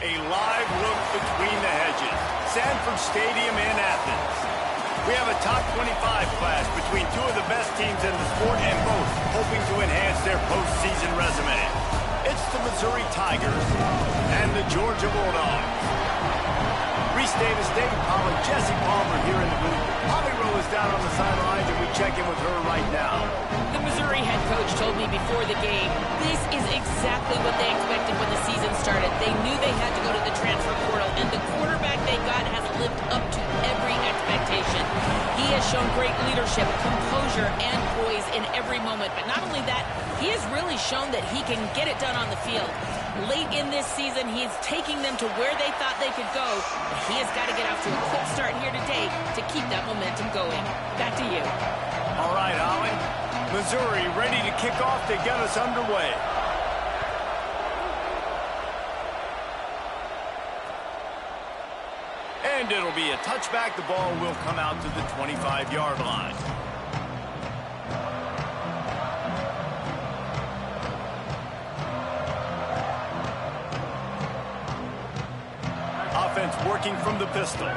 A live look between the hedges. Sanford Stadium in Athens. We have a top 25 class between two of the best teams in the sport and both hoping to enhance their postseason resume. It's the Missouri Tigers and the Georgia Bulldogs. Reese Davis, David Pollard, Jesse Palmer here in the booth. Holly Rowe is down on the sidelines, and we check in with her right now. The Missouri head coach told me before the game, this is exactly what they expected when the season started. They knew they had to go to the transfer portal, and the quarterback they got has lived up to every expectation. He has shown great leadership, composure, and poise in every moment. But not only that, he has really shown that he can get it done on the field. Late in this season, he's taking them to where they thought they could go. But he has got to get off to a quick start here today to keep that momentum going. Back to you. All right, Holly. Missouri ready to kick off to get us underway. And it'll be a touchback. The ball will come out to the 25-yard line. Offense working from the pistol.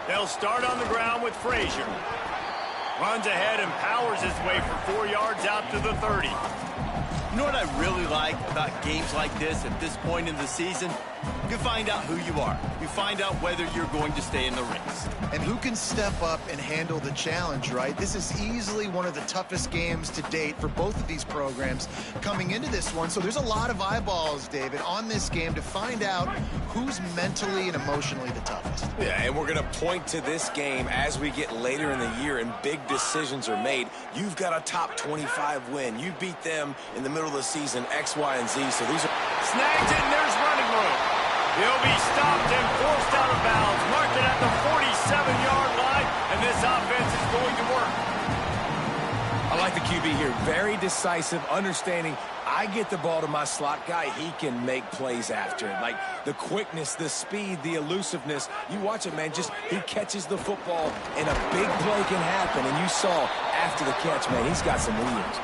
They'll start on the ground with Frazier. Runs ahead and powers his way for 4 yards out to the 30. You know what I really like about games like this at this point in the season? You find out who you are. You find out whether you're going to stay in the race. And who can step up and handle the challenge, right? This is easily one of the toughest games to date for both of these programs coming into this one. So there's a lot of eyeballs, David, on this game to find out who's mentally and emotionally the toughest. Yeah, and we're going to point to this game as we get later in the year and big decisions are made. You've got a top 25 win. You beat them in the middle of the season, X, Y, and Z. So these are... Snagged it, and there's running room. He'll be stopped and forced out of bounds. Marked it at the 47-yard line, and this offense is going to work. I like the QB here. Very decisive, understanding I get the ball to my slot guy, he can make plays after it. Like the quickness, the speed, the elusiveness. You watch it, man, just he catches the football and a big play can happen. And you saw after the catch, man, he's got some wheels.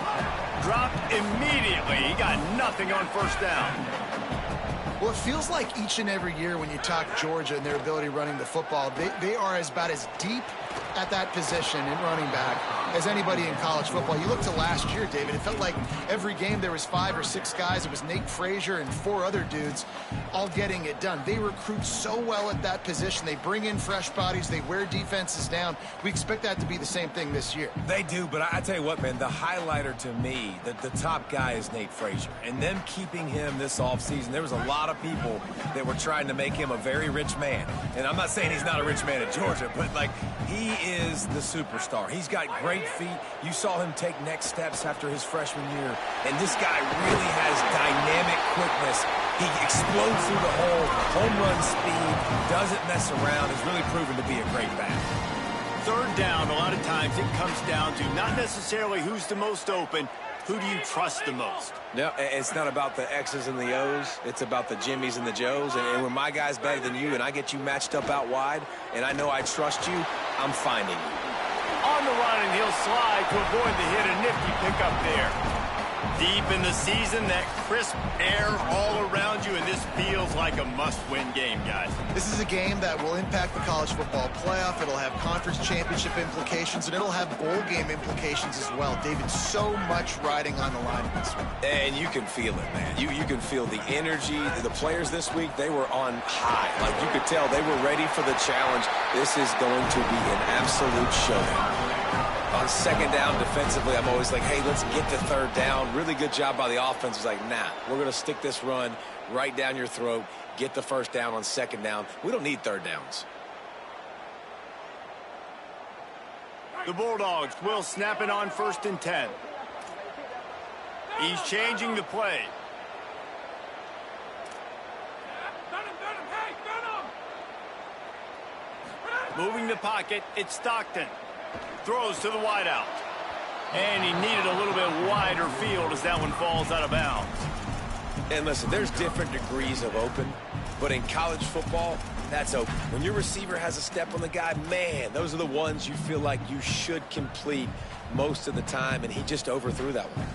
Dropped immediately. He got nothing on first down. Well, it feels like each and every year when you talk Georgia and their ability running the football, they are about as deep at that position in running back as anybody in college football. You look to last year, David, it felt like every game there was 5 or 6 guys. It was Nate Frazier and 4 other dudes all getting it done. They recruit so well at that position. They bring in fresh bodies. They wear defenses down. We expect that to be the same thing this year. They do, but I tell you what, man, the highlighter to me, the top guy is Nate Frazier. And them keeping him this offseason, there was a lot of people that were trying to make him a very rich man. And I'm not saying he's not a rich man at Georgia, but, like, he is the superstar. He's got great feet. You saw him take next steps after his freshman year. And this guy really has dynamic quickness. He explodes through the hole, home run speed, doesn't mess around, has really proven to be a great back. Third down, a lot of times it comes down to not necessarily who's the most open, who do you trust the most? No, it's not about the X's and the O's. It's about the Jimmys and the Joes. And when my guy's better than you and I get you matched up out wide and I know I trust you, I'm finding you. On the run, and he'll slide to avoid the hit. A nifty pickup there. Deep in the season, that crisp air all around you, and this feels like a must-win game, guys. This is a game that will impact the college football playoff. It'll have conference championship implications, and it'll have bowl game implications as well. David, so much riding on the line in this one. And you can feel it, man. You can feel the energy. The players this week, they were on high. Like, you could tell they were ready for the challenge. This is going to be an absolute showdown. On second down defensively, I'm always like, hey, let's get to third down. Really good job by the offense. It's like, nah, we're going to stick this run right down your throat, get the first down on second down. We don't need third downs. The Bulldogs will snap it on 1st and 10. He's changing the play. Moving the pocket, it's Stockton. Throws to the wideout. And he needed a little bit wider field as that one falls out of bounds. And listen, there's different degrees of open, but in college football, that's open. When your receiver has a step on the guy, man, those are the ones you feel like you should complete most of the time, and he just overthrew that one.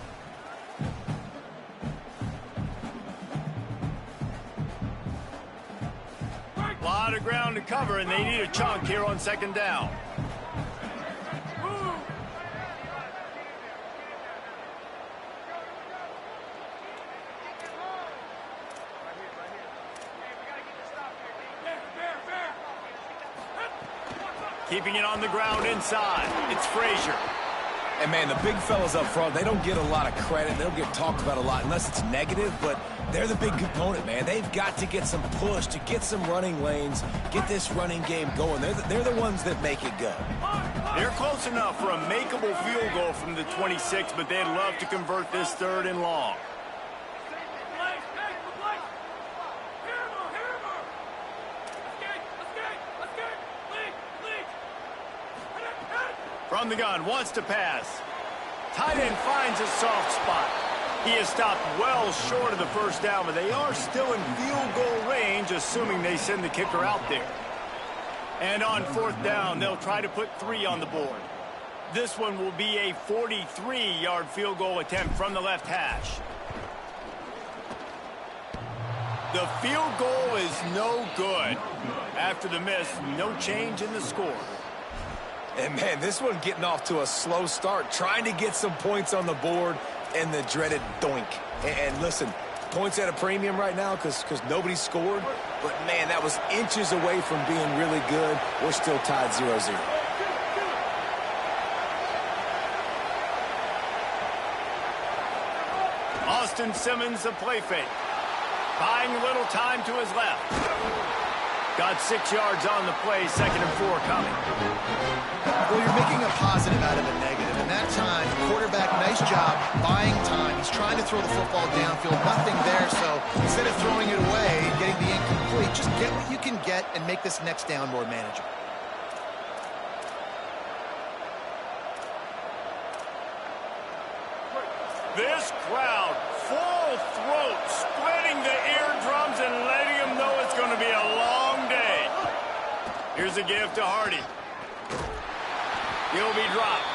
lot of ground to cover, and they need a chunk here on second down. Keeping it on the ground inside. It's Frazier. And, man, the big fellas up front, they don't get a lot of credit. They don't get talked about a lot unless it's negative, but they're the big component, man. They've got to get some push, to get some running lanes, get this running game going. They're the ones that make it go. They're close enough for a makeable field goal from the 26, but they'd love to convert this third and long. From the gun, wants to pass. Tight end finds a soft spot. He is stopped well short of the first down, but they are still in field goal range, assuming they send the kicker out there. And on fourth down, they'll try to put 3 on the board. This one will be a 43-yard field goal attempt from the left hash. The field goal is no good. After the miss, no change in the score. And, man, this one getting off to a slow start, trying to get some points on the board, and the dreaded doink. And listen, points at a premium right now because nobody scored. But, man, that was inches away from being really good. We're still tied 0-0. Austin Simmons, the play fake. Buying a little time to his left. Got 6 yards on the play, 2nd and 4 coming. Well, you're making a positive out of a negative. And that time, quarterback, nice job buying time. He's trying to throw the football downfield. Nothing there, so instead of throwing it away and getting the incomplete, just get what you can get and make this next down more manageable. This crowd, full throat, splitting the eardrums and letting them know it's going to be a long day. Here's a give to Hardy. He'll be dropped.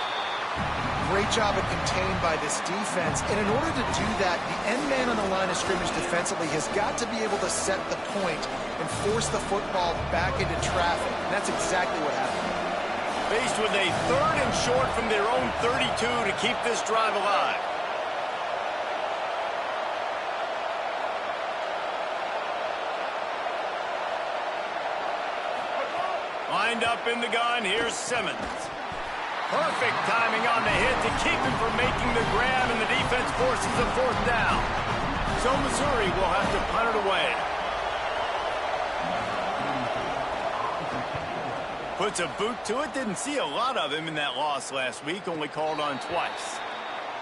Great job of contained by this defense. And in order to do that, the end man on the line of scrimmage defensively has got to be able to set the point and force the football back into traffic. And that's exactly what happened. Faced with a 3rd and short from their own 32 to keep this drive alive. Lined up in the gun, here's Simmons. Perfect timing on the hit to keep him from making the grab, and the defense forces a 4th down. So Missouri will have to punt it away. Puts a boot to it. Didn't see a lot of him in that loss last week, only called on twice.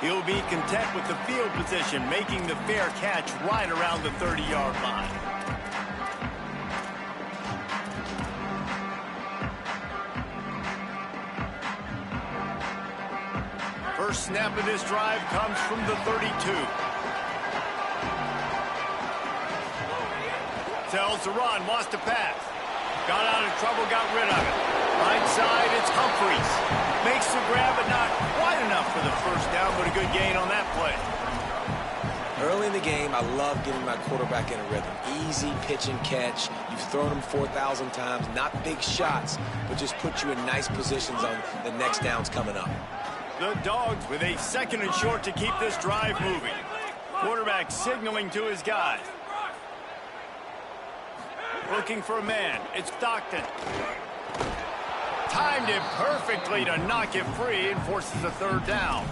He'll be content with the field position, making the fair catch right around the 30-yard line. First snap of this drive comes from the 32. Tells to run, wants to pass. Got out of trouble, got rid of it. Right side, it's Humphries. Makes the grab, but not quite enough for the first down, but a good gain on that play. Early in the game, I love getting my quarterback in a rhythm. Easy pitch and catch. You've thrown them 4,000 times. Not big shots, but just put you in nice positions on the next downs coming up. The Dogs with a 2nd and short to keep this drive moving. Quarterback signaling to his guy. Looking for a man. It's Stockton. Timed it perfectly to knock it free and forces a 3rd down.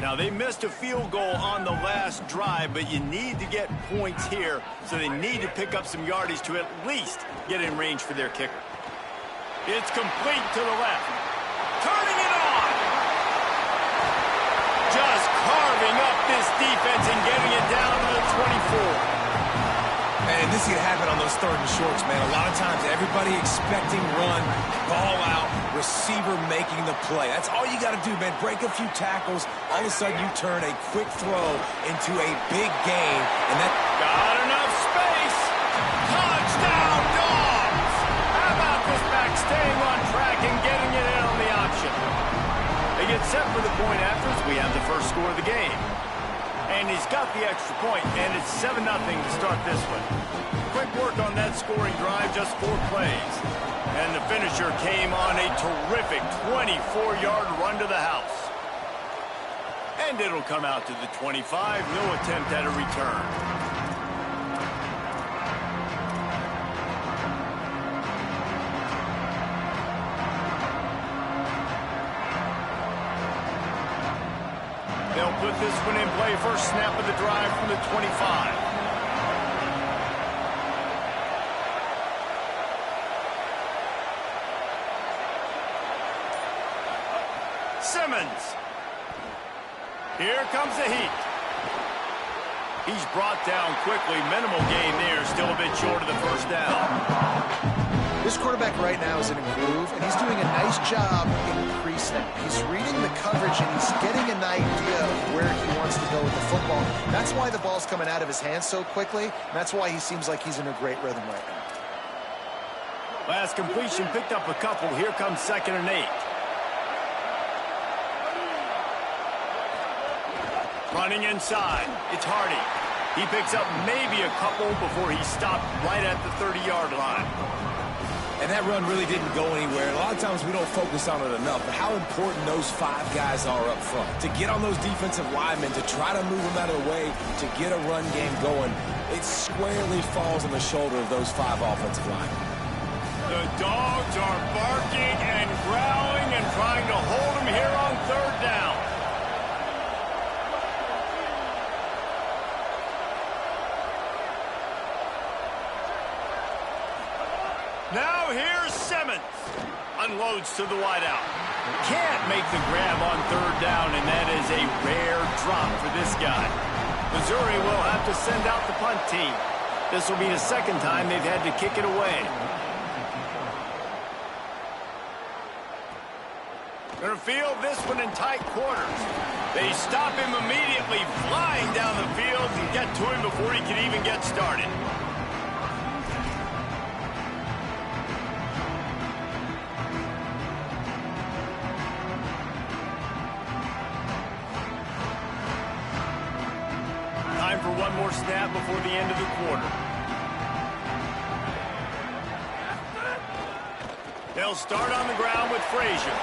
Now, they missed a field goal on the last drive, but you need to get points here, so they need to pick up some yardage to at least get in range for their kicker. It's complete to the left. Turning it on! Just carving up this defense and getting it down to the 24. And this can happen on those 3rd and shorts, man. A lot of times, everybody expecting run, ball out, receiver making the play. That's all you got to do, man. Break a few tackles. All of a sudden, you turn a quick throw into a big gain. And that got enough space. Touchdown, Dogs! How about this back staying on point after us, we have the first score of the game. And he's got the extra point, and it's 7-0 to start this one. Quick work on that scoring drive, just 4 plays. And the finisher came on a terrific 24-yard run to the house. And it'll come out to the 25, no attempt at a return. They'll put this one in play. First snap of the drive from the 25. Simmons. Here comes the heat. He's brought down quickly. Minimal gain there. Still a bit short of the first down. This quarterback right now is in a groove, and he's doing a nice job in pre-snap. He's reading the coverage, and he's getting an idea of where he wants to go with the football. That's why the ball's coming out of his hands so quickly, and that's why he seems like he's in a great rhythm right now. Last completion picked up a couple. Here comes 2nd and 8. Running inside. It's Hardy. He picks up maybe a couple before he stopped right at the 30-yard line. And that run really didn't go anywhere. A lot of times we don't focus on it enough, but how important those 5 guys are up front. To get on those defensive linemen, to try to move them out of the way, to get a run game going, it squarely falls on the shoulder of those 5 offensive linemen. The dogs are barking and growling and trying to hold him here on 3rd down. Now here's Simmons. Unloads to the wideout. Can't make the grab on 3rd down, and that is a rare drop for this guy. Missouri will have to send out the punt team. This will be the 2nd time they've had to kick it away. Gonna field this one in tight quarters. They stop him immediately, flying down the field and get to him before he can even get started. For one more snap before the end of the quarter. They'll start on the ground with Frazier.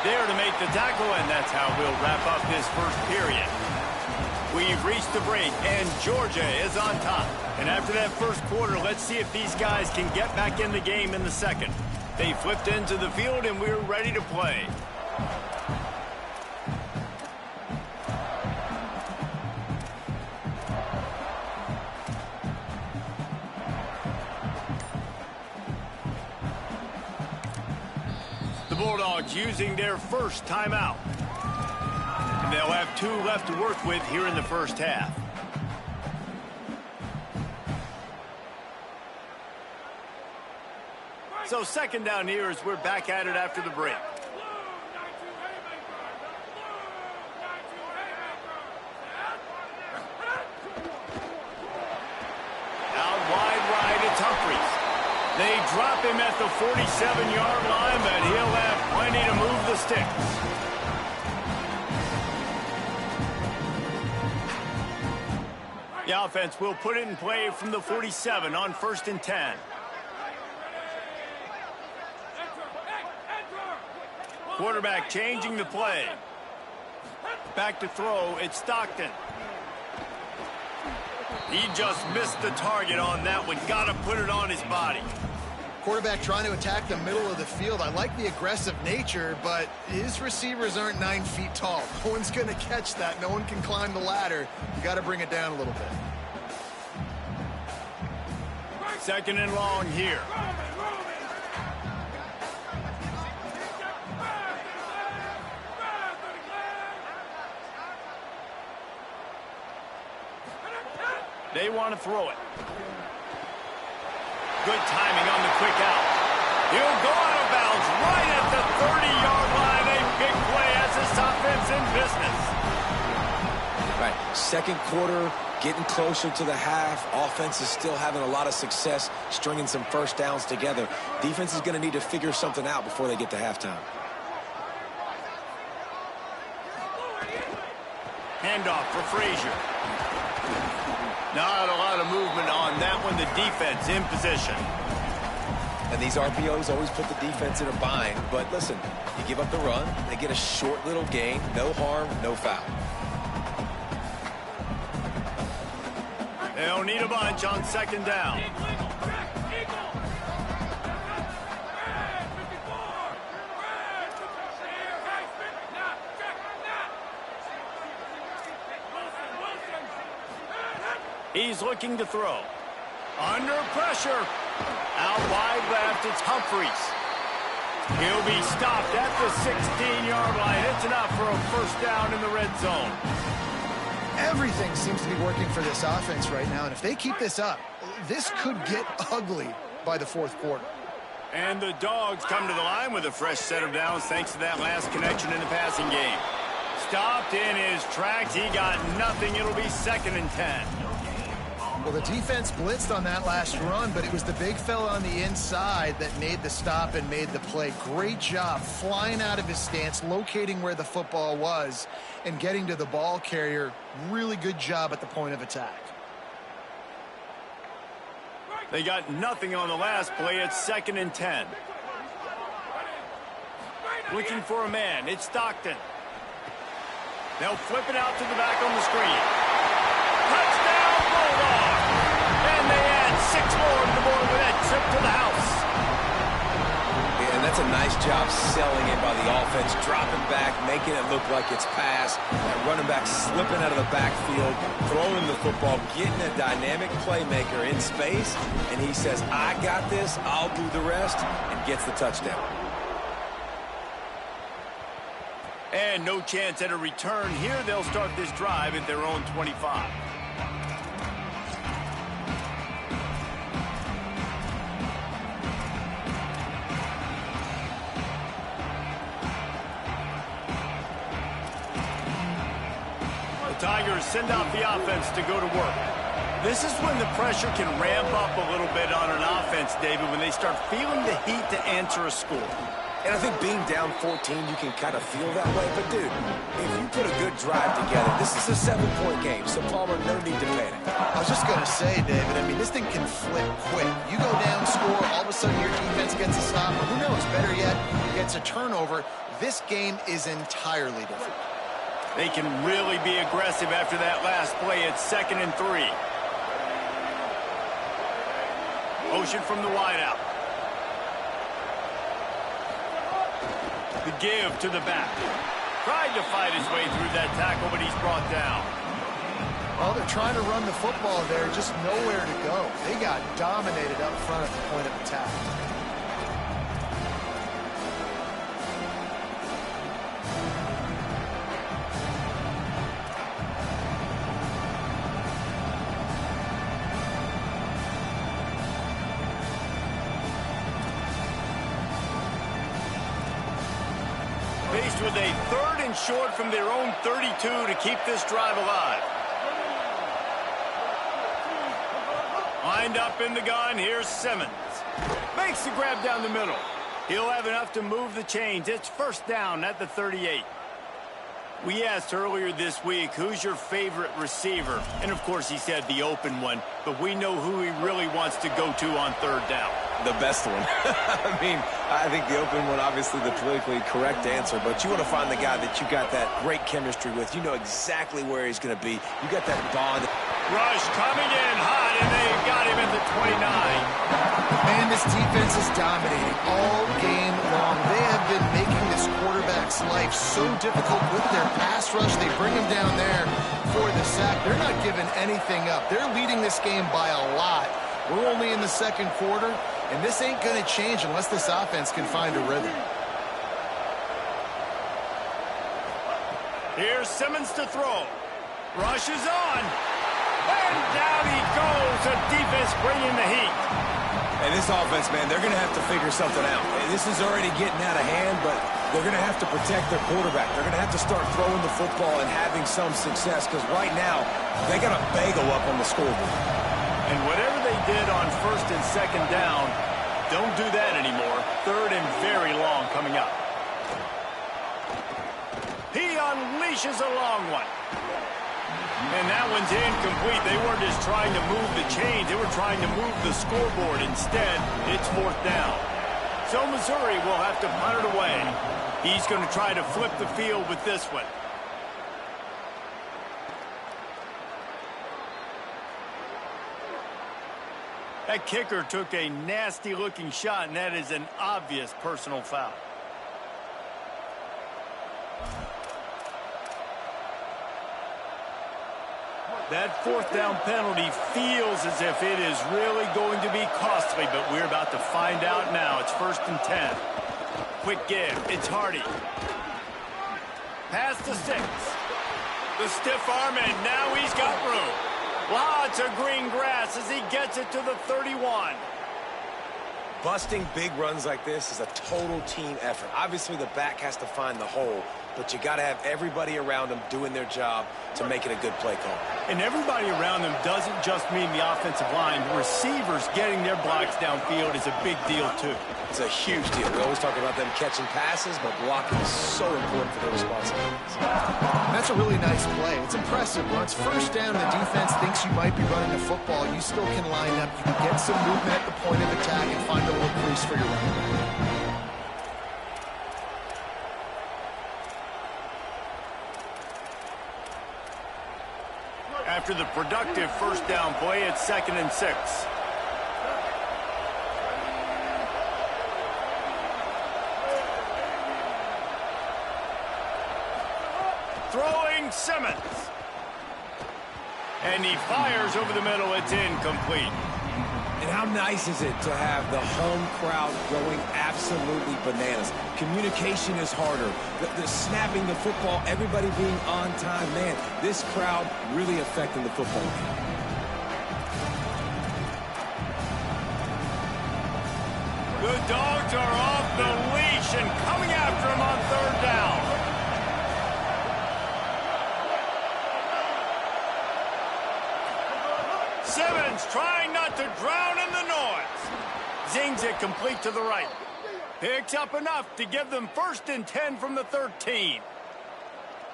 There to make the tackle, and that's how we'll wrap up this first period. We've reached the break, and Georgia is on top. And after that first quarter, let's see if these guys can get back in the game in the second. They flipped into the field, and we're ready to play. Bulldogs using their first timeout. And they'll have 2 left to work with here in the first half. So 2nd down here as we're back at it after the break. Out wide right, it's Humphries. They drop him at the 47-yard line, but he'll have plenty to move the sticks. The offense will put it in play from the 47 on 1st and 10. Quarterback changing the play. Back to throw, it's Stockton. He just missed the target on that one. Got to put it on his body. Quarterback trying to attack the middle of the field. I like the aggressive nature, but his receivers aren't 9 feet tall. No one's going to catch that. No one can climb the ladder. You got to bring it down a little bit. 2nd and long here. They want to throw it. Good timing on the quick out. He'll go out of bounds right at the 30-yard line. A big play as this offense in business. Right, 2nd quarter, getting closer to the half. Offense is still having a lot of success stringing some first downs together. Defense is going to need to figure something out before they get to halftime. Handoff for Frazier. Not a lot of movement on that one. The defense in position. And these RPOs always put the defense in a bind. But listen, you give up the run, they get a short little gain. No harm, no foul. They'll need a bunch on second down. He's looking to throw. Under pressure. Out wide left, it's Humphries. He'll be stopped at the 16-yard line. It's enough for a first down in the red zone. Everything seems to be working for this offense right now, and if they keep this up, this could get ugly by the fourth quarter. And the Dogs come to the line with a fresh set of downs thanks to that last connection in the passing game. Stopped in his tracks. He got nothing. It'll be 2nd and 10. Well, the defense blitzed on that last run, but it was the big fella on the inside that made the stop and made the play. Great job flying out of his stance, locating where the football was, and getting to the ball carrier. Really good job at the point of attack. They got nothing on the last play. It's 2nd and 10. Looking for a man. It's Stockton. They'll flip it out to the back on the screen. Touchdown, Bulldogs! And they add 6 more to the board with that trip to the house. Yeah, and that's a nice job selling it by the offense, dropping back, making it look like it's pass. That running back slipping out of the backfield, throwing the football, getting a dynamic playmaker in space, and he says, I got this, I'll do the rest, and gets the touchdown. And no chance at a return here. They'll start this drive at their own 25. Tigers send out the offense to go to work. This is when the pressure can ramp up a little bit on an offense, David, when they start feeling the heat to answer a score. And I think being down 14, you can kind of feel that way. But, dude, if you put a good drive together, this is a 7-point game, so Palmer, no need to panic. I was just going to say, David, I mean, this thing can flip quick. You go down, score, all of a sudden your defense gets a stop, or who knows, better yet, gets a turnover. This game is entirely different. They can really be aggressive after that last play. It's 2nd and 3. Motion from the wideout. The give to the back. Tried to fight his way through that tackle, but he's brought down. Well, they're trying to run the football there, just nowhere to go. They got dominated up front at the point of attack. Faced with a 3rd and short from their own 32 to keep this drive alive. Lined up in the gun, here's Simmons. Makes the grab down the middle. He'll have enough to move the chains. It's 1st down at the 38. We asked earlier this week, who's your favorite receiver? And, of course, he said the open one, but we know who he really wants to go to on 3rd down. The best one. I mean, I think the open one, obviously the politically correct answer, but you want to find the guy that you got that great chemistry with. You know exactly where he's going to be. You got that bond. Rush coming in hot, and they've got him at the 29. Man, this defense is dominating all game long. They have been making this quarterback's life so difficult with their pass rush. They bring him down there for the sack. They're not giving anything up. They're leading this game by a lot. We're only in the 2nd quarter, and this ain't going to change unless this offense can find a rhythm. Here's Simmons to throw. Rush is on. And down he goes. The defense bringing the heat. And this offense, man, they're going to have to figure something out. This is already getting out of hand, but they're going to have to protect their quarterback. They're going to have to start throwing the football and having some success, because right now they got a bagel up on the scoreboard. And whatever they did on 1st and 2nd down, don't do that anymore. 3rd and very long coming up. He unleashes a long one. And that one's incomplete. They weren't just trying to move the chains. They were trying to move the scoreboard. Instead, it's 4th down. So Missouri will have to punt it away. He's going to try to flip the field with this one. That kicker took a nasty-looking shot, and that is an obvious personal foul. That 4th down penalty feels as if it is really going to be costly, but we're about to find out now. It's 1st and 10. Quick give. It's Hardy. Pass to 6. The stiff arm, and now he's got room. Lots of green grass as he gets it to the 31. Busting big runs like this is a total team effort. Obviously, the back has to find the hole, but you got to have everybody around them doing their job to make it a good play call. And everybody around them doesn't just mean the offensive line. The receivers getting their blocks downfield is a big deal, too. It's a huge deal. We always talk about them catching passes, but blocking is so important for their responsibilities. That's a really nice play. It's impressive. Once 1st down, the defense thinks you might be running the football. You still can line up. You can get some movement at the point of attack and find a little crease for your running back. After the productive 1st down play, it's 2nd and 6. Throwing Simmons. And he fires over the middle. It's incomplete. And how nice is it to have the home crowd going absolutely bananas? Communication is harder. The snapping the football, everybody being on time. Man, this crowd really affecting the football game. The Dogs are off the leash and coming after him on 3rd down. Simmons trying not to drown in the noise. Zings it complete to the right. Picks up enough to give them 1st and 10 from the 13.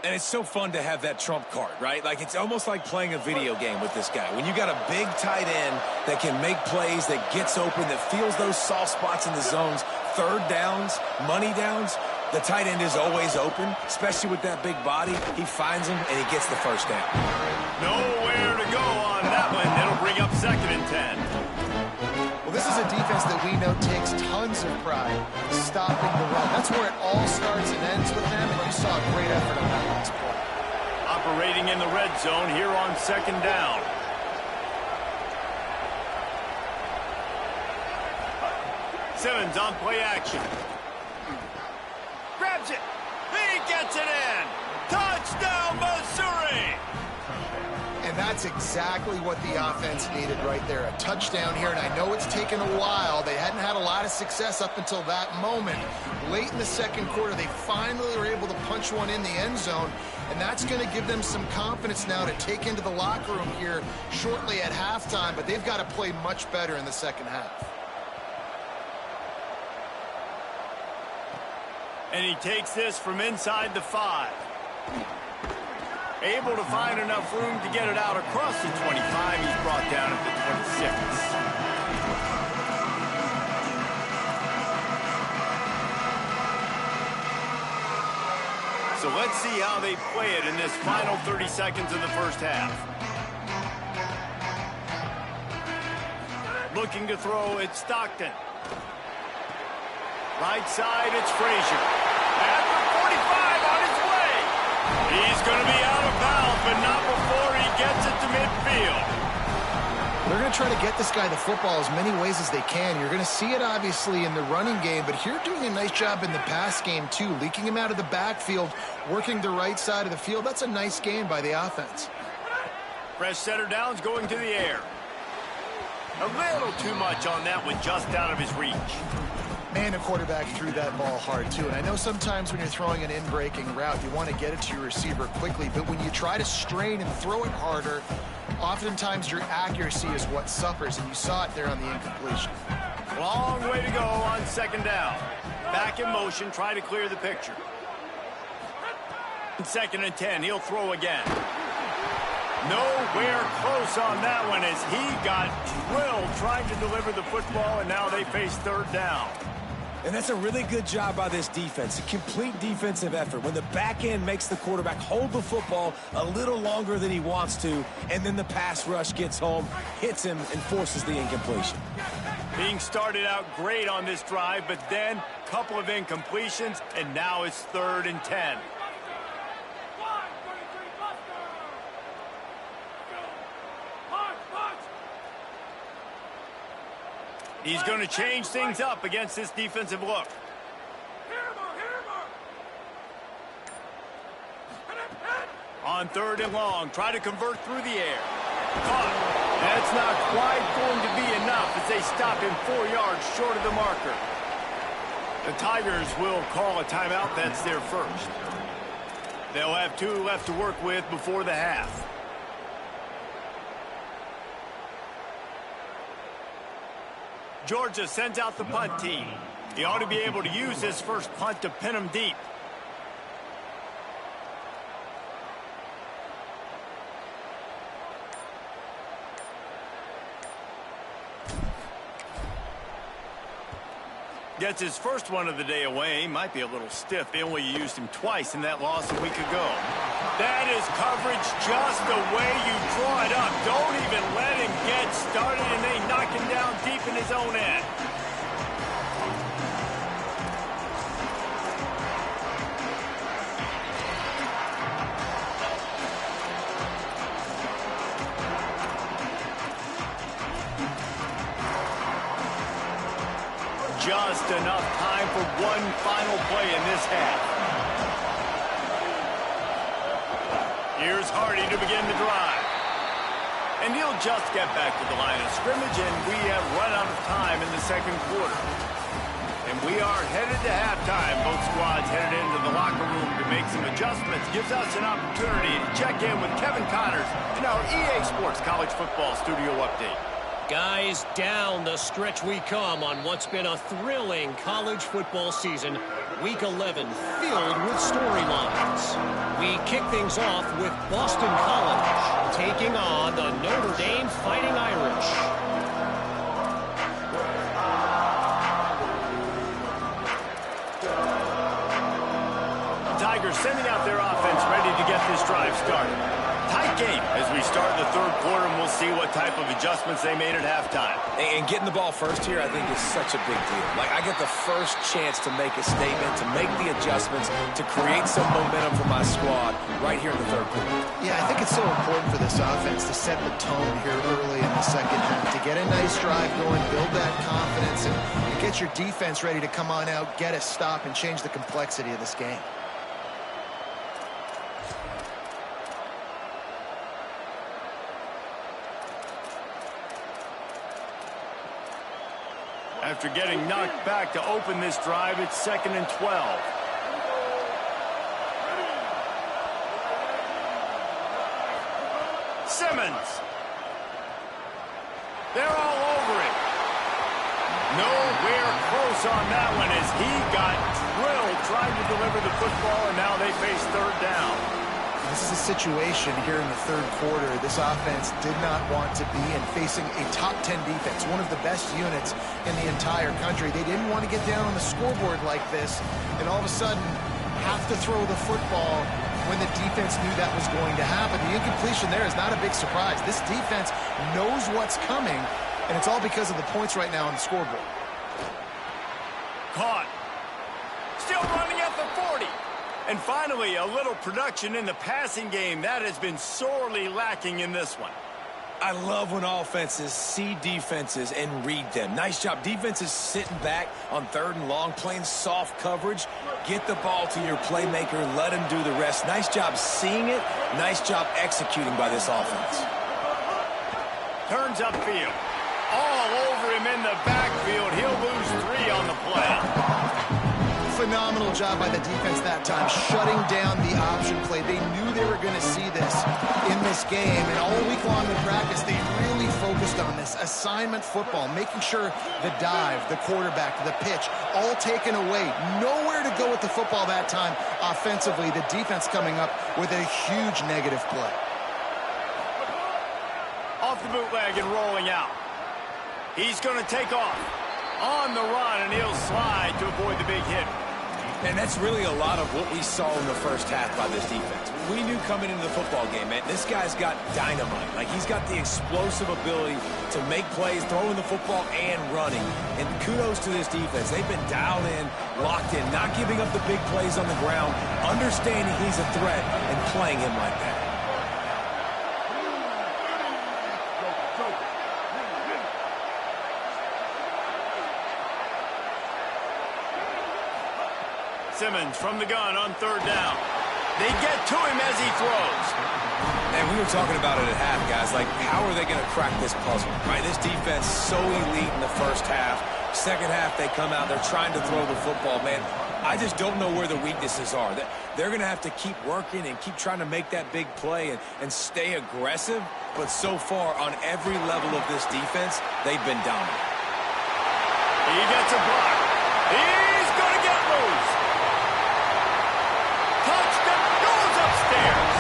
And it's so fun to have that trump card, right? Like, it's almost like playing a video game with this guy. When you got a big tight end that can make plays, that gets open, that feels those soft spots in the zones, 3rd downs, money downs, the tight end is always open, especially with that big body. He finds him, and he gets the 1st down. Nowhere to go on that one. That'll bring up 2nd and 10. Well, this is a defense that we know takes tons of pride stopping the run. That's where it all starts and ends with them, and you saw a great effort on that last play. Operating in the red zone here on 2nd down. Simmons on play action. Grabs it. He gets it in. Touchdown, Missouri. And that's exactly what the offense needed right there. A touchdown here, and I know it's taken a while. They hadn't had a lot of success up until that moment. Late in the 2nd quarter, they finally were able to punch one in the end zone, and that's going to give them some confidence now to take into the locker room here shortly at halftime, but they've got to play much better in the 2nd half. And he takes this from inside the 5. Able to find enough room to get it out across the 25. He's brought down at the 26. So let's see how they play it in this final 30 seconds of the 1st half. Looking to throw, it's Stockton. Right side, it's Frazier. At the 45 on his way. He's going to be out of bounds, but not before he gets it to midfield. They're going to try to get this guy the football as many ways as they can. You're going to see it, obviously, in the running game, but here doing a nice job in the pass game, too. Leaking him out of the backfield, working the right side of the field. That's a nice game by the offense. Fresh setter downs going to the air. A little too much on that one, just out of his reach. Man, the quarterback threw that ball hard, too. And I know sometimes when you're throwing an in-breaking route, you want to get it to your receiver quickly. But when you try to strain and throw it harder, oftentimes your accuracy is what suffers. And you saw it there on the incompletion. Long way to go on 2nd down. Back in motion, try to clear the picture. 2nd and 10, he'll throw again. Nowhere close on that one as he got drilled trying to deliver the football, and now they face third down. And that's a really good job by this defense, a complete defensive effort. When the back end makes the quarterback hold the football a little longer than he wants to, and then the pass rush gets home, hits him, and forces the incompletion. Being started out great on this drive, but then a couple of incompletions, and now it's 3rd and 10. He's going to change things up against this defensive look. On 3rd and long, try to convert through the air. Caught. That's not quite going to be enough as they stop him 4 yards short of the marker. The Tigers will call a timeout. That's their first. They'll have 2 left to work with before the half. Georgia sends out the punt team. He ought to be able to use this first punt to pin him deep. Gets his first one of the day away. Might be a little stiff. They only used him twice in that loss a week ago. That is coverage just the way you draw it up. Don't even let him get started, and they knock him down deep in his own end. Just enough time for one final play in this half. Here's Hardy to begin the drive. And he'll just get back to the line of scrimmage, and we have run out of time in the second quarter. And we are headed to halftime. Both squads headed into the locker room to make some adjustments. Gives us an opportunity to check in with Kevin Connors in our EA Sports College Football Studio Update. Guys, down the stretch we come on what's been a thrilling college football season. Week 11 filled with storylines. We kick things off with Boston College taking on the Notre Dame Fighting Irish. The Tigers sending out their offense ready to get this drive started. Tight game as we start the third quarter, and we'll see what type of adjustments they made at halftime. And getting the ball first here, I think, is such a big deal. Like, I get the first chance to make a statement, to make the adjustments, to create some momentum for my squad right here in the third quarter. Yeah, I think it's so important for this offense to set the tone here early in the second half, to get a nice drive going, build that confidence, and get your defense ready to come on out, get a stop, and change the complexity of this game. After getting knocked back to open this drive, it's 2nd and 12. Simmons. They're all over it. Nowhere close on that one as he got drilled trying to deliver the football, and now they face third down. This is a situation here in the third quarter this offense did not want to be in, facing a top 10 defense, one of the best units in the entire country. They didn't want to get down on the scoreboard like this and all of a sudden have to throw the football when the defense knew that was going to happen. The incompletion there is not a big surprise. This defense knows what's coming, and it's all because of the points right now on the scoreboard. Caught. Still running at the 40. And finally, a little production in the passing game. That has been sorely lacking in this one. I love when offenses see defenses and read them. Nice job. Defenses sitting back on 3rd and long, playing soft coverage. Get the ball to your playmaker. Let him do the rest. Nice job seeing it. Nice job executing by this offense. Turns upfield. All over him in the backfield. He'll lose 3 on the play. Phenomenal job by the defense that time, shutting down the option play. They knew they were going to see this in this game, and all week long in practice, they really focused on this assignment football, making sure the dive, the quarterback, the pitch, all taken away. Nowhere to go with the football that time offensively. The defense coming up with a huge negative play. the bootleg and rolling out. He's going to take off on the run, and he'll slide to avoid the big hit. And that's really a lot of what we saw in the first half by this defense. We knew coming into the football game, man, this guy's got dynamite. Like, he's got the explosive ability to make plays, throwing the football and running. And kudos to this defense. They've been dialed in, locked in, not giving up the big plays on the ground, understanding he's a threat, and playing him like that. Simmons from the gun on third down. They get to him as he throws. And we were talking about it at half, guys. Like, how are they going to crack this puzzle, right? This defense so elite in the first half. Second half, they come out. They're trying to throw the football, man. I just don't know where the weaknesses are. They're going to have to keep working and keep trying to make that big play and stay aggressive. But so far, on every level of this defense, they've been dominant. He gets a block. He's going to get loose. Touchdown, goes upstairs.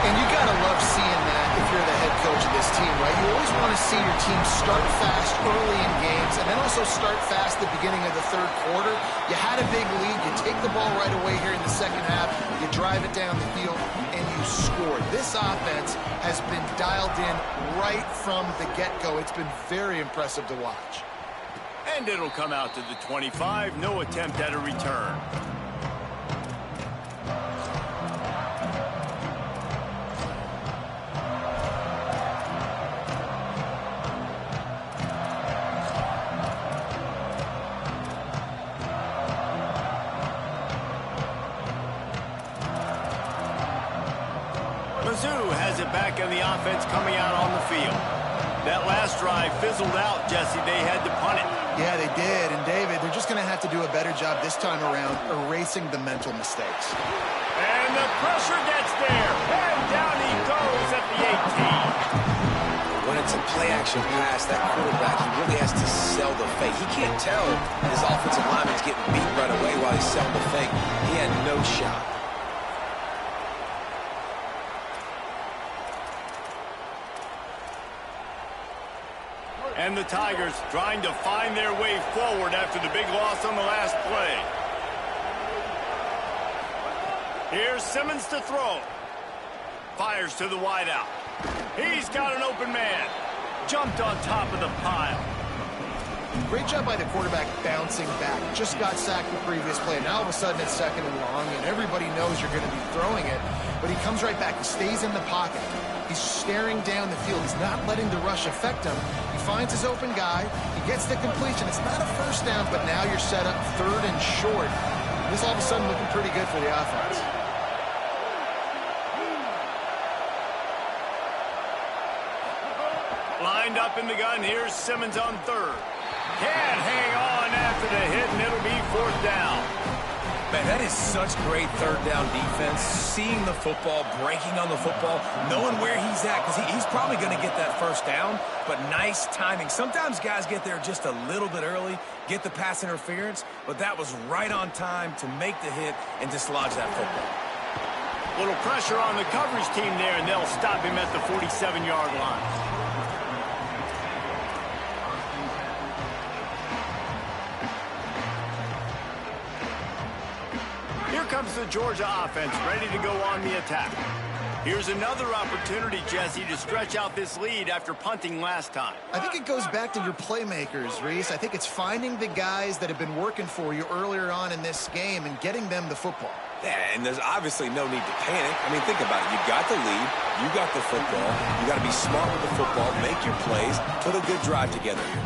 And you got to love seeing that if you're the head coach of this team, right? You always want to see your team start fast early in games and then also start fast at the beginning of the third quarter. You had a big lead. You take the ball right away here in the second half. You drive it down the field, and you score. This offense has been dialed in right from the get-go. It's been very impressive to watch. And it'll come out to the 25. No attempt at a return. Mizzou has it back on the offense coming out on the field. That last drive fizzled out, Jesse. They had to punt it. Yeah, they did. And, David, they're just going to have to do a better job this time around erasing the mental mistakes. And the pressure gets there. And down he goes at the 18. When it's a play-action pass, that quarterback, he really has to sell the fake. He can't tell his offensive lineman's getting beat right away while he's selling the fake. He had no shot. And the Tigers trying to find their way forward after the big loss on the last play. Here's Simmons to throw. Fires to the wideout. He's got an open man. Jumped on top of the pile. Great job by the quarterback bouncing back. Just got sacked the previous play. Now all of a sudden it's second and long, and everybody knows you're going to be throwing it. But he comes right back. He stays in the pocket. He's staring down the field. He's not letting the rush affect him. He finds his open guy. He gets the completion. It's not a first down, but now you're set up third and short. This all of a sudden looking pretty good for the offense. Lined up in the gun. Here's Simmons on third. Can't hang on after the hit, and it'll be fourth down. Man, that is such great third down defense. Seeing the football, breaking on the football, knowing where he's at, because he's probably going to get that first down, but nice timing. Sometimes guys get there just a little bit early, get the pass interference, but that was right on time to make the hit and dislodge that football. Little pressure on the coverage team there, and they'll stop him at the 47-yard line. Here comes the Georgia offense, ready to go on the attack. Here's another opportunity, Jesse, to stretch out this lead after punting last time. I think it goes back to your playmakers, Reese. I think it's finding the guys that have been working for you earlier on in this game and getting them the football. Yeah, and there's obviously no need to panic. I mean, think about it. You got the lead. You got the football. You got to be smart with the football, make your plays, put a good drive together here.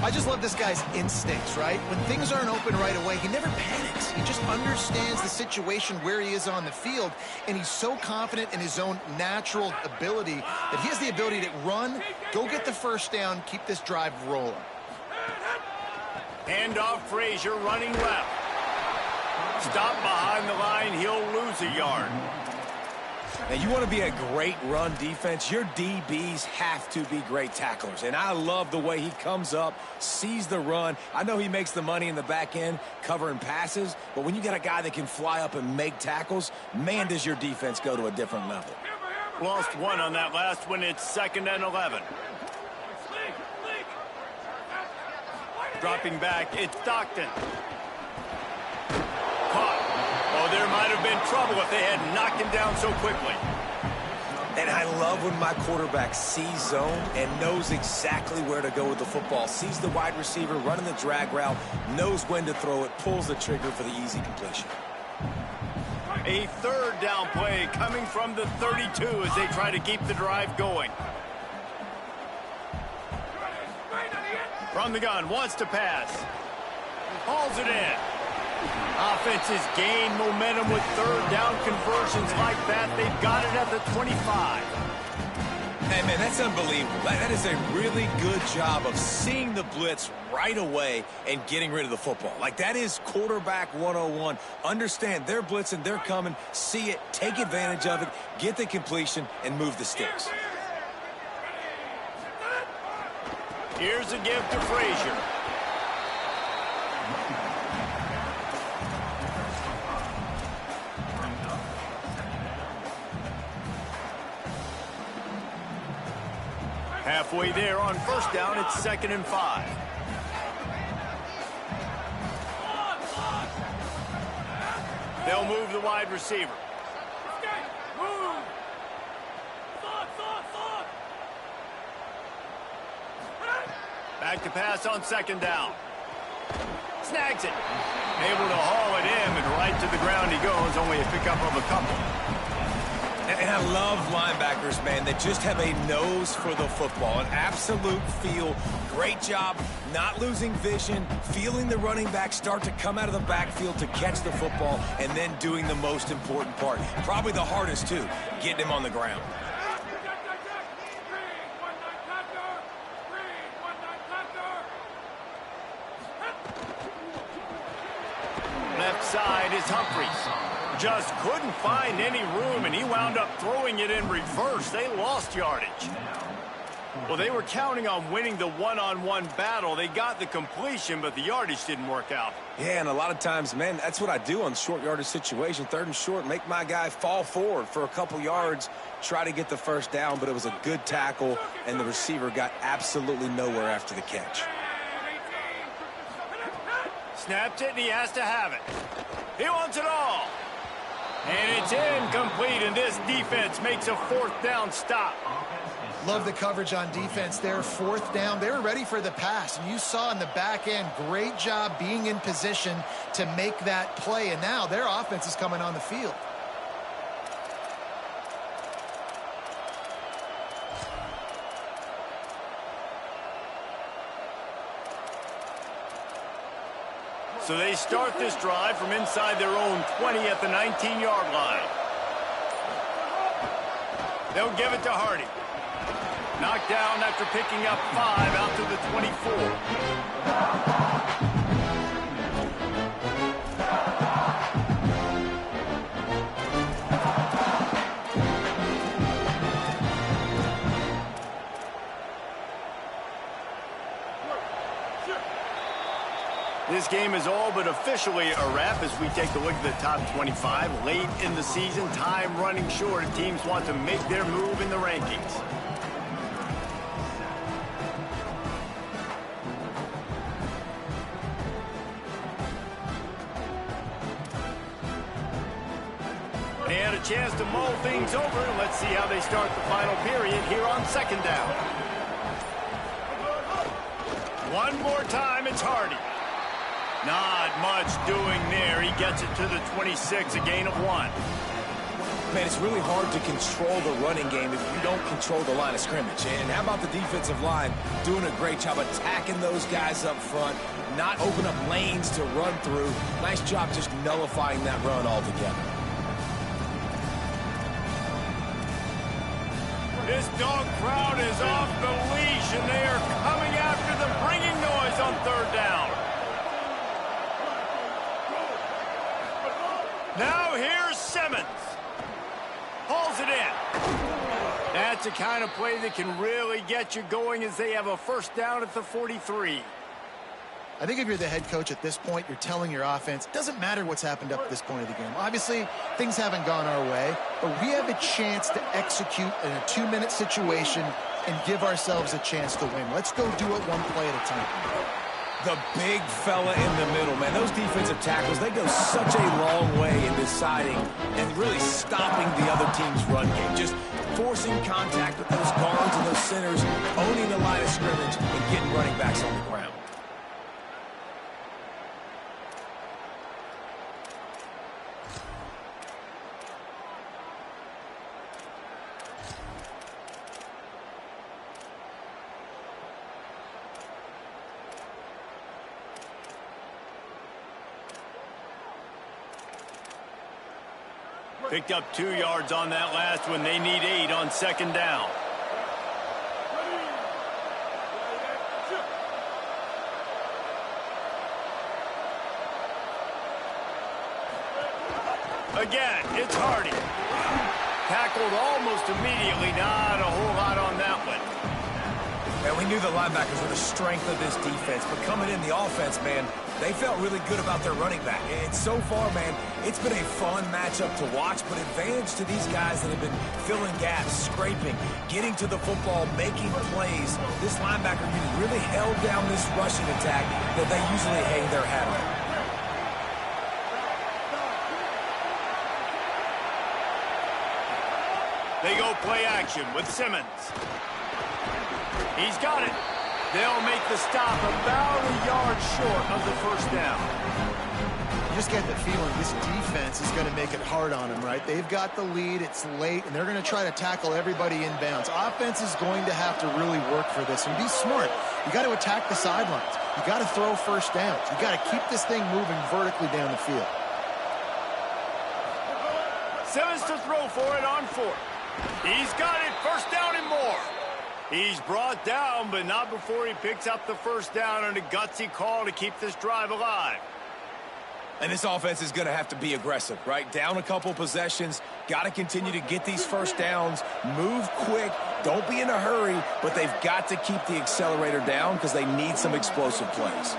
I just love this guy's instincts, right? When things aren't open right away, he never panics. He just understands the situation where he is on the field, and he's so confident in his own natural ability that he has the ability to run, go get the first down, keep this drive rolling. Handoff, Frazier running left. Stop behind the line, he'll lose a yard. Now, you want to be a great run defense, your DBs have to be great tacklers. And I love the way he comes up, sees the run. I know he makes the money in the back end covering passes, but when you got a guy that can fly up and make tackles, man, does your defense go to a different level. Lost one on that last one. It's 2nd and 11. Dropping back, it's Stockton. Caught. Oh, there might have been trouble if they had knocked him down so quickly. And I love when my quarterback sees zone and knows exactly where to go with the football. Sees the wide receiver running the drag route, knows when to throw it, pulls the trigger for the easy completion. A 3rd down play coming from the 32 as they try to keep the drive going. From the gun, wants to pass. Hauls it in. Offenses gain momentum with 3rd down conversions like that. They've got it at the 25. Hey, man, that's unbelievable. That is a really good job of seeing the blitz right away and getting rid of the football. Like, that is quarterback 101. Understand they're blitzing, they're coming, see it, take advantage of it, get the completion, and move the sticks. Here's a give to Frazier. Halfway there on 1st down, it's 2nd and 5. They'll move the wide receiver. Back to pass on 2nd down. Snags it. Able to haul it in, and right to the ground he goes, only a pickup of a couple. And I love linebackers, man, that just have a nose for the football, an absolute feel. Great job not losing vision, feeling the running back start to come out of the backfield to catch the football, and then doing the most important part. Probably the hardest, too, getting him on the ground. Left side is Humphries. Just couldn't find any room, and he wound up throwing it in reverse. They lost yardage. Well, they were counting on winning the one-on-one battle. They got the completion, but the yardage didn't work out. Yeah, and a lot of times, man, that's what I do on short yardage situation. 3rd and short, make my guy fall forward for a couple yards, try to get the 1st down, but it was a good tackle, and the receiver got absolutely nowhere after the catch. Snapped it, and he has to have it. He wants it all. And it's incomplete, and this defense makes a 4th down stop. Love the coverage on defense there. 4th down. They were ready for the pass. And you saw in the back end, great job being in position to make that play. And now their offense is coming on the field. So they start this drive from inside their own 20 at the 19-yard line. They'll give it to Hardy. Knocked down after picking up 5 out to the 24. This game is all but officially a wrap as we take a look at the top 25. Late in the season, time running short, and teams want to make their move in the rankings. They had a chance to mull things over. Let's see how they start the final period here on 2nd down. One more time, it's Hardy. Not much doing there. He gets it to the 26, a gain of 1. Man, it's really hard to control the running game if you don't control the line of scrimmage. And how about the defensive line doing a great job attacking those guys up front, not open up lanes to run through. Nice job just nullifying that run altogether. This dog crowd is off the leash, and they are coming after them, bringing noise on 3rd down. Now here's Simmons. Hauls it in. That's the kind of play that can really get you going as they have a 1st down at the 43. I think if you're the head coach at this point, you're telling your offense, doesn't matter what's happened up to this point of the game. Obviously, things haven't gone our way, but we have a chance to execute in a 2-minute situation and give ourselves a chance to win. Let's go do it one play at a time. The big fella in the middle, man. Those defensive tackles, they go such a long way in deciding and really stopping the other team's run game. Just forcing contact with those guards and those centers, owning the line of scrimmage, and getting running backs on the ground. Picked up 2 yards on that last one. They need 8 on second down. Again, it's Hardy. Tackled almost immediately. Not a whole lot on that one. And we knew the linebackers were the strength of this defense, but coming in the offense, man, they felt really good about their running back. And so far, man, it's been a fun matchup to watch, but advantage to these guys that have been filling gaps, scraping, getting to the football, making plays. This linebacker unit really held down this rushing attack that they usually hang their hat on. They go play action with Simmons. He's got it. They'll make the stop about a yard short of the first down. You just get the feeling this defense is going to make it hard on them, right? They've got the lead. It's late, and they're going to try to tackle everybody inbounds. Offense is going to have to really work for this and be smart. You got to attack the sidelines. You got to throw first downs. You got to keep this thing moving vertically down the field. Simmons to throw for it on 4th. He's got it. First down and more. He's brought down, but not before he picks up the first down on a gutsy call to keep this drive alive. And this offense is going to have to be aggressive, right? Down a couple possessions, got to continue to get these first downs, move quick, don't be in a hurry, but they've got to keep the accelerator down because they need some explosive plays.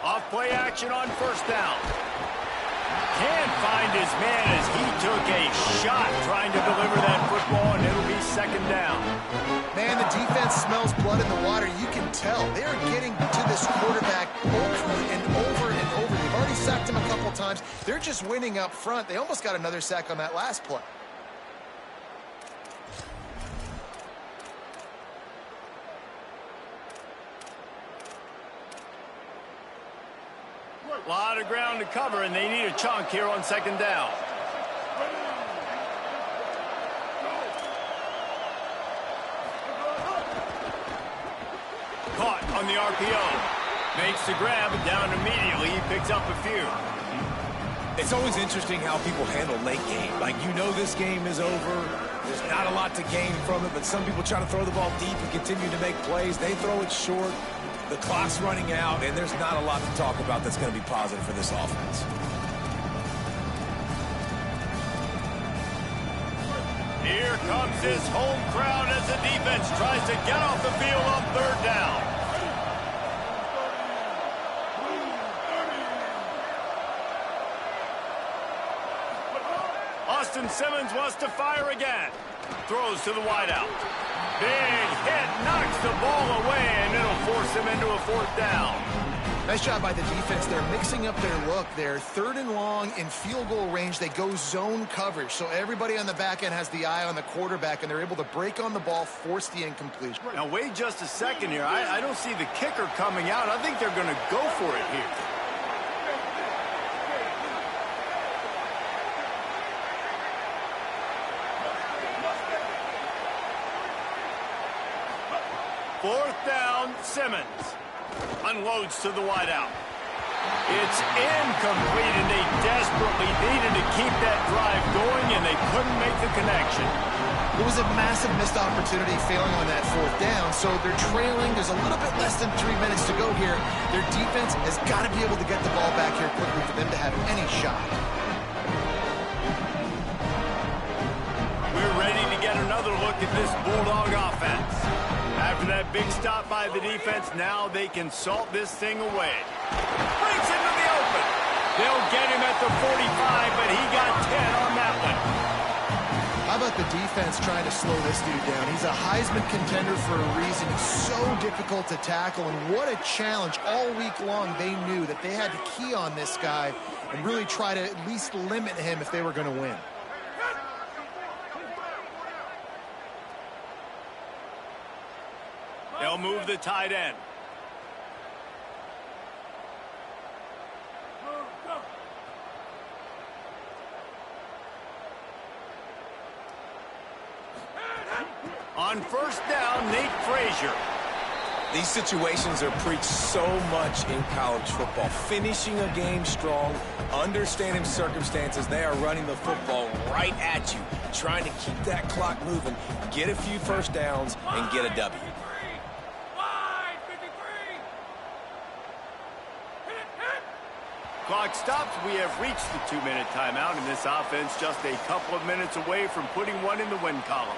Off play action on first down. Can't find his man as he took a shot trying to deliver that football, and it'll be second down. Man, the defense smells blood in the water. You can tell. They are getting to this quarterback over and over and over. They've already sacked him a couple times. They're just winning up front. They almost got another sack on that last play. A lot of ground to cover, and they need a chunk here on second down. Caught on the RPO. Makes the grab, and down immediately. He picks up a few. It's always interesting how people handle late game. Like, you know this game is over. There's not a lot to gain from it, but some people try to throw the ball deep and continue to make plays. They throw it short. The clock's running out, and there's not a lot to talk about that's going to be positive for this offense. Here comes his home crowd as the defense tries to get off the field on third down. Austin Simmons wants to fire again. Throws to the wideout. Big hit, knocks the ball away, and it'll force him into a fourth down. Nice job by the defense. They're mixing up their look. They're third and long in field goal range. They go zone coverage, so everybody on the back end has the eye on the quarterback, and they're able to break on the ball, force the incompletion. Now, wait just a second here. I don't see the kicker coming out. I think they're going to go for it here. Fourth down, Simmons. Unloads to the wideout. It's incomplete, and they desperately needed to keep that drive going, and they couldn't make the connection. It was a massive missed opportunity failing on that fourth down, so they're trailing. There's a little bit less than 3 minutes to go here. Their defense has got to be able to get the ball back here quickly for them to have any shot. We're ready to get another look look at this Bulldog offense. After that big stop by the defense, now they can salt this thing away. Breaks into the open. They'll get him at the 45, but he got 10 on that one. How about the defense trying to slow this dude down? He's a Heisman contender for a reason. He's so difficult to tackle, and what a challenge. All week long, they knew that they had to key on this guy and really try to at least limit him if they were going to win. They'll move the tight end. On first down, Nate Frazier. These situations are preached so much in college football. Finishing a game strong, understanding circumstances. They are running the football right at you, trying to keep that clock moving, get a few first downs, and get a W. Clock stops. We have reached the 2-minute timeout, and this offense just a couple of minutes away from putting one in the win column.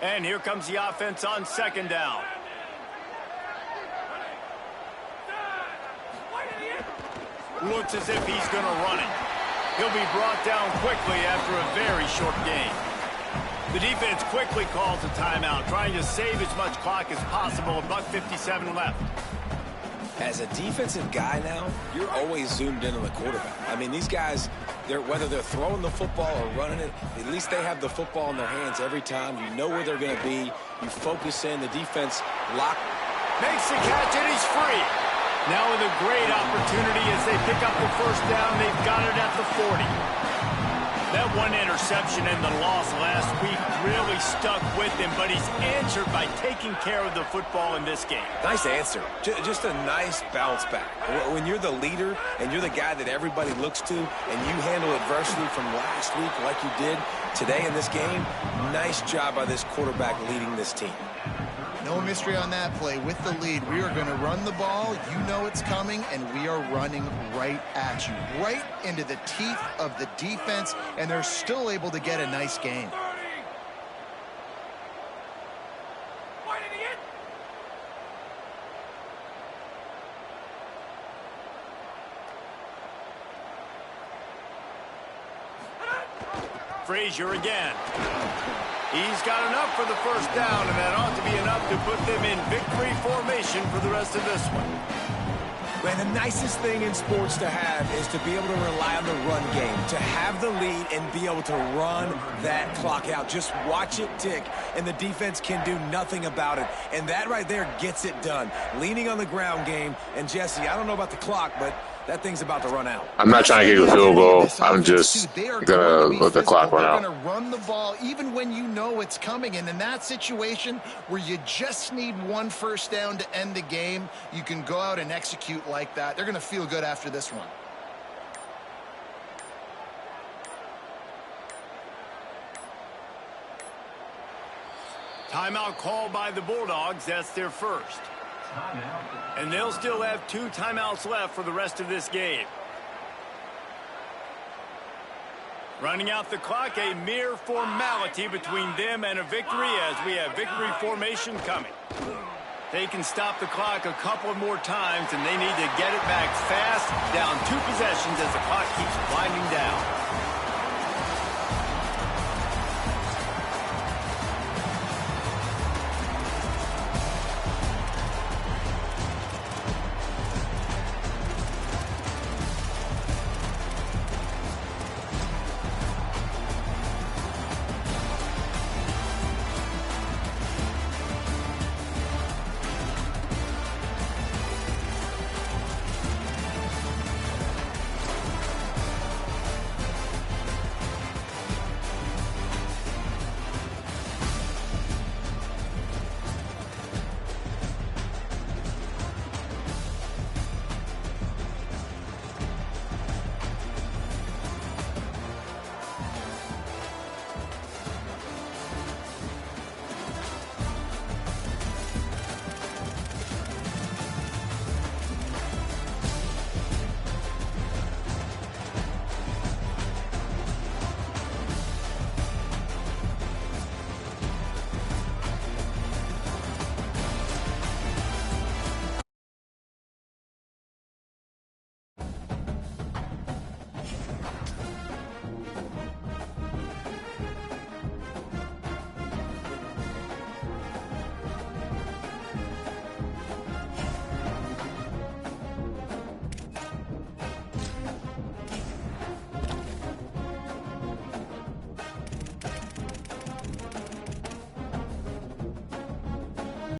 And here comes the offense on second down. Looks as if he's going to run it. He'll be brought down quickly after a very short game. The defense quickly calls a timeout, trying to save as much clock as possible. $1:57 left. As a defensive guy now, you're always zoomed in on the quarterback. I mean, these guys, whether they're throwing the football or running it, at least they have the football in their hands every time. You know where they're going to be. You focus in. The defense lock. Makes the catch, and he's free. Now with a great opportunity as they pick up the first down. They've got it at the 40. That one interception and the loss last week really stuck with him, but he's answered by taking care of the football in this game. Nice answer. Just a nice bounce back. When you're the leader and you're the guy that everybody looks to and you handle adversity from last week like you did today in this game, nice job by this quarterback leading this team. No mystery on that play. With the lead, we are going to run the ball. You know it's coming, and we are running right at you, right into the teeth of the defense, and they're still able to get a nice gain. Frazier again. He's got enough for the first down, and that ought to be enough to put them in victory formation for the rest of this one. Man, the nicest thing in sports to have is to be able to rely on the run game, to have the lead and be able to run that clock out. Just watch it tick, and the defense can do nothing about it. And that right there gets it done. Leaning on the ground game, and Jesse, I don't know about the clock, but that thing's about to run out. I'm not trying to get a field goal. I'm just going to let the clock run out. They're going to run the ball even when you know it's coming. And in that situation where you just need one first down to end the game, you can go out and execute like that. They're going to feel good after this one. Timeout called by the Bulldogs. That's their first. And they'll still have 2 timeouts left for the rest of this game. Running out the clock, a mere formality between them and a victory as we have victory formation coming. They can stop the clock a couple more times, and they need to get it back fast, down 2 possessions as the clock keeps